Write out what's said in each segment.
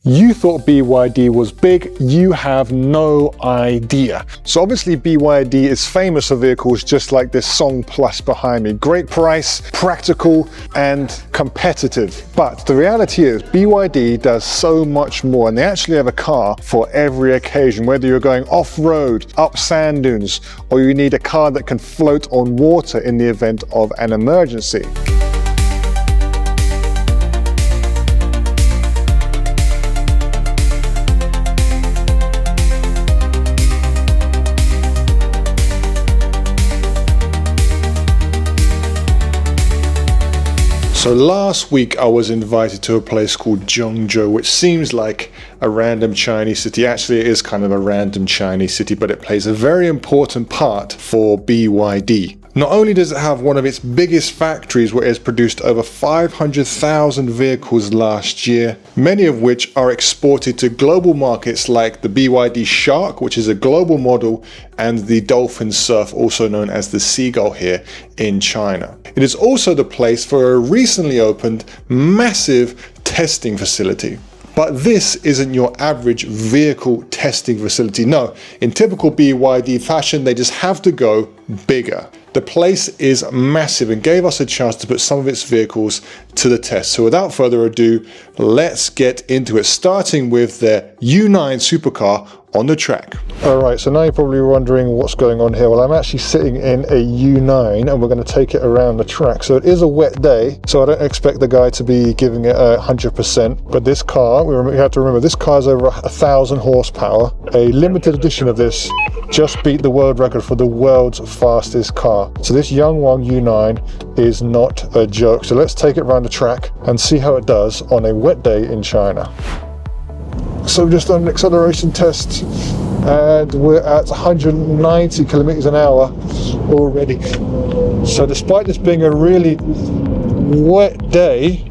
You thought BYD was big, you have no idea. So obviously BYD is famous for vehicles just like this Song Plus behind me. Great price, practical, and competitive. But the reality is BYD does so much more, and they actually have a car for every occasion, whether you're going off-road, up sand dunes, or you need a car that can float on water in the event of an emergency. So last week I was invited to a place called Zhengzhou, which seems like a random Chinese city. Actually, it is kind of a random Chinese city, but it plays a very important part for BYD. Not only does it have one of its biggest factories where it has produced over 500,000 vehicles last year, many of which are exported to global markets like the BYD Shark, which is a global model, and the Dolphin Surf, also known as the Seagull here in China. It is also the place for a recently opened massive testing facility. But this isn't your average vehicle testing facility. No, in typical BYD fashion, they just have to go bigger. The place is massive and gave us a chance to put some of its vehicles to the test. So without further ado, let's get into it, starting with their U9 supercar on the track. All right, so now you're probably wondering what's going on here. Well, I'm actually sitting in a U9 and we're going to take it around the track. So it is a wet day, so I don't expect the guy to be giving it 100%. But this car, we have to remember, this car is over 1,000 horsepower. A limited edition of this just beat the world record for the world's fastest car. So this Yangwang U9 is not a joke. So let's take it around the track and see how it does on a wet day in China. So we've just done an acceleration test and we're at 190 kilometers an hour already. So despite this being a really wet day,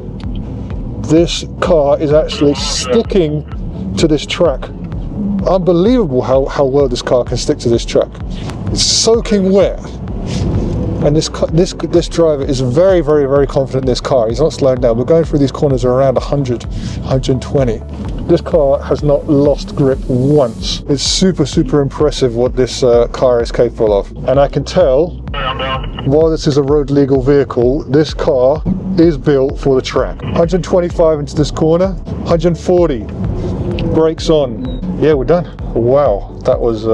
this car is actually sticking to this track. Unbelievable how well this car can stick to this track. It's soaking wet. And this driver is very, very, very confident in this car. He's not slowing down. We're going through these corners around 100, 120. This car has not lost grip once. It's super, super impressive what this car is capable of. And I can tell, while this is a road legal vehicle, this car is built for the track. 125 into this corner, 140. Brakes on. Yeah, we're done. Wow, that was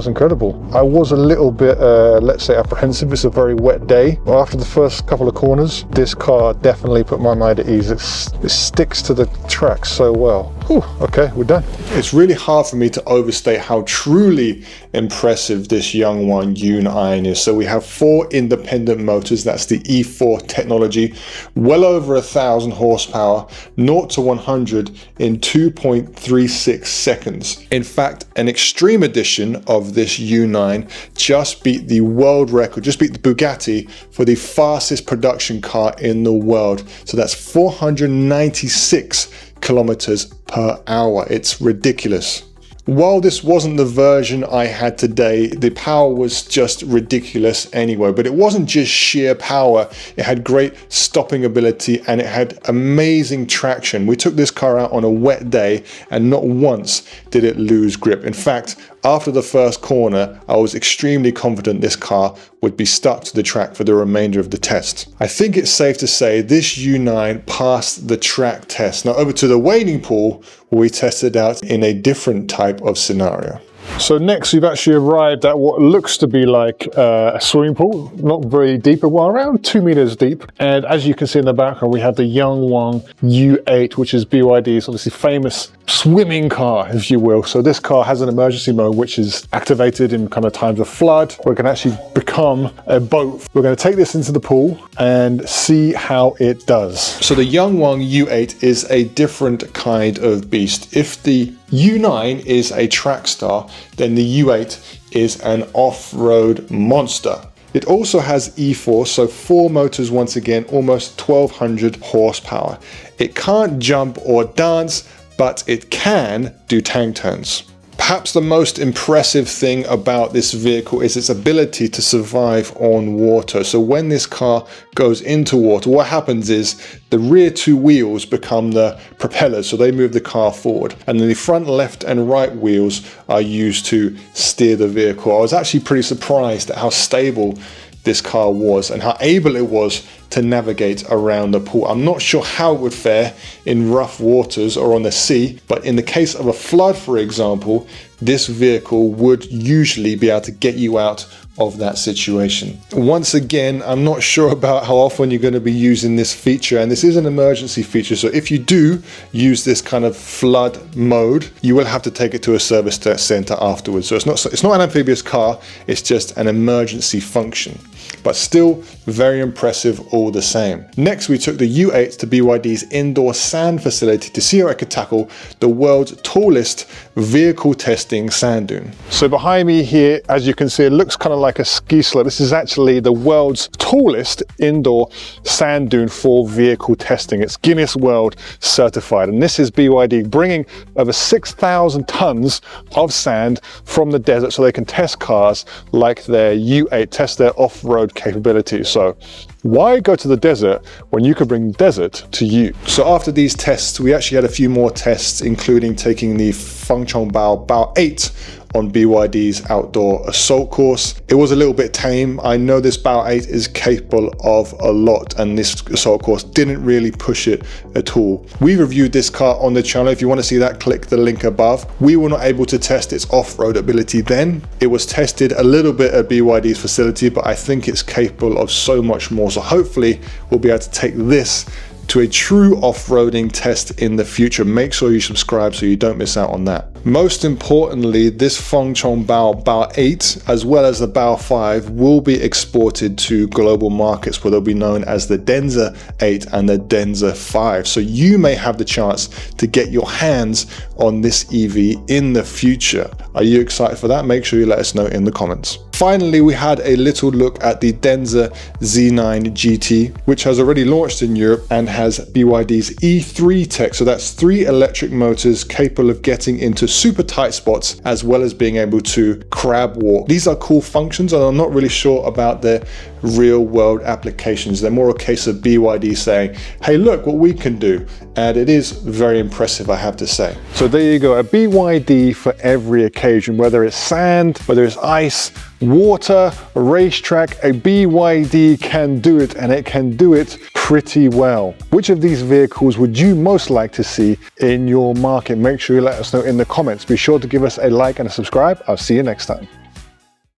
incredible. I was a little bit, let's say, apprehensive. It's a very wet day. After the first couple of corners, this car definitely put my mind at ease. It sticks to the track so well. Whew, okay, we're done. It's really hard for me to overstate how truly impressive this Yangwang U9 is. So we have 4 independent motors. That's the E4 technology. Well over 1,000 horsepower, 0 to 100 in 2.36 seconds. In fact, an extreme edition of this U9 just beat the world record, just beat the Bugatti for the fastest production car in the world. So that's 496 kilometers per hour. It's ridiculous. While this wasn't the version I had today, the power was just ridiculous anyway, but it wasn't just sheer power. It had great stopping ability and it had amazing traction. We took this car out on a wet day and not once did it lose grip. In fact, after the first corner, I was extremely confident this car would be stuck to the track for the remainder of the test. I think it's safe to say this U9 passed the track test. Now over to the wading pool, where we tested out in a different type of scenario. So next we've actually arrived at what looks to be like a swimming pool, not very deep, well around 2 meters deep. And as you can see in the background, we have the Yangwang U8, which is BYD's obviously famous swimming car, if you will. So this car has an emergency mode, which is activated in kind of times of flood, where it can actually become a boat. We're going to take this into the pool and see how it does. So the Yangwang U8 is a different kind of beast. If the U9 is a track star, then the U8 is an off-road monster. It also has E4, so 4 motors once again, almost 1,200 horsepower. It can't jump or dance, but it can do tank turns. Perhaps the most impressive thing about this vehicle is its ability to survive on water. So when this car goes into water, what happens is the rear two wheels become the propellers, so they move the car forward, and then the front left and right wheels are used to steer the vehicle. I was actually pretty surprised at how stable this car was and how able it was to navigate around the pool. I'm not sure how it would fare in rough waters or on the sea, but in the case of a flood, for example, this vehicle would usually be able to get you out of that situation. Once again, I'm not sure about how often you're going to be using this feature, and this is an emergency feature, so if you do use this kind of flood mode, you will have to take it to a service center afterwards. So it's not an amphibious car, it's just an emergency function, but still very impressive all the same. Next, we took the U8 to BYD's indoor sand facility to see how it could tackle the world's tallest vehicle testing sand dune. So behind me here, as you can see, it looks kind of like a ski slope. This is actually the world's tallest indoor sand dune for vehicle testing. It's Guinness World certified, and this is BYD bringing over 6,000 tons of sand from the desert so they can test cars like their U8, test their off-road capabilities. So why go to the desert when you could bring desert to you? So after these tests, we actually had a few more tests, including taking the Fangcheng Bao 8 on BYD's outdoor assault course. It was a little bit tame. I know this Bao 8 is capable of a lot, and this assault course didn't really push it at all. We reviewed this car on the channel. If you want to see that, click the link above. We were not able to test its off-road ability then. It was tested a little bit at BYD's facility, but I think it's capable of so much more. So hopefully we'll be able to take this to a true off-roading test in the future. Make sure you subscribe so you don't miss out on that. Most importantly, this Fangcheng Bao 8 as well as the Bao 5 will be exported to global markets where they'll be known as the Denza 8 and the Denza 5. So you may have the chance to get your hands on this EV in the future. Are you excited for that? Make sure you let us know in the comments. Finally, we had a little look at the Denza Z9GT, which has already launched in Europe and has BYD's E3 tech. So that's 3 electric motors capable of getting into super tight spots as well as being able to crab walk. These are cool functions, and I'm not really sure about their real world applications. They're more a case of BYD saying, hey, look what we can do. And it is very impressive, I have to say. So there you go, a BYD for every occasion, whether it's sand, whether it's ice, water, a racetrack, a BYD can do it, and it can do it pretty well. Which of these vehicles would you most like to see in your market? Make sure you let us know in the comments. Be sure to give us a like and a subscribe. I'll see you next time.